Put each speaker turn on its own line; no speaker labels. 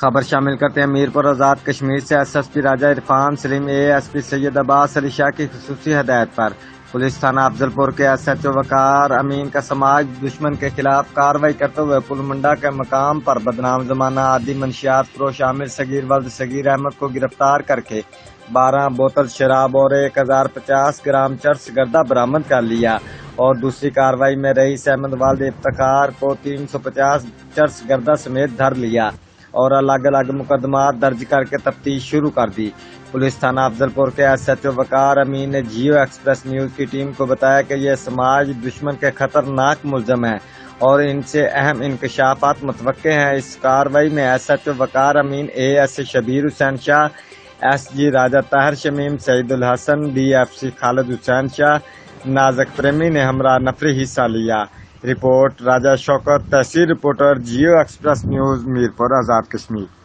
خبر شامل کرتے ہیں میرپور آزاد کشمیر سے ایس ایس پی راجہ عرفان سلیم ایس پی سید عباس علی شاہ کی خصوصی ہدایت پر پولیس تھانہ افضل پور کے ایس ایچ او وقار امین کا سماج دشمن کے خلاف کاروائی کرتے ہوئے منڈا کے مقام پر بدنام زمانہ عادی منشیات فروش عامر صغیر ولد صغیر احمد کو گرفتار کر کے 12 بوتل شراب اور 1050 گرام چرس گردہ برآمد کر لیا، اور دوسری کاروائی میں رئیس احمد والد افتخار کو 350 چرس گردہ سمیت دھر لیا اور الگ الگ مقدمات درج کر کے تفتیش شروع کر دی۔ پولیس تھانہ افضل پور کے ایس ایچ او وقار امین نے جیو ایکسپریس نیوز کی ٹیم کو بتایا کہ یہ سماج دشمن کے خطرناک ملزم ہیں اور ان سے اہم انکشافات متوقع ہیں۔ اس کارروائی میں S H O Waqar Amin, A S Shabbir Hussain Shah, S G Raja Tahir Shamim, Saeed ul-Hassan, D F C Khalid Hussain Shah, نازک پریمی نے ہمراہ نفری حصہ لیا۔ رپورٹ راجہ شوکت، تحصیل reporter, Geo Express News, Mirpur Azad Kashmir.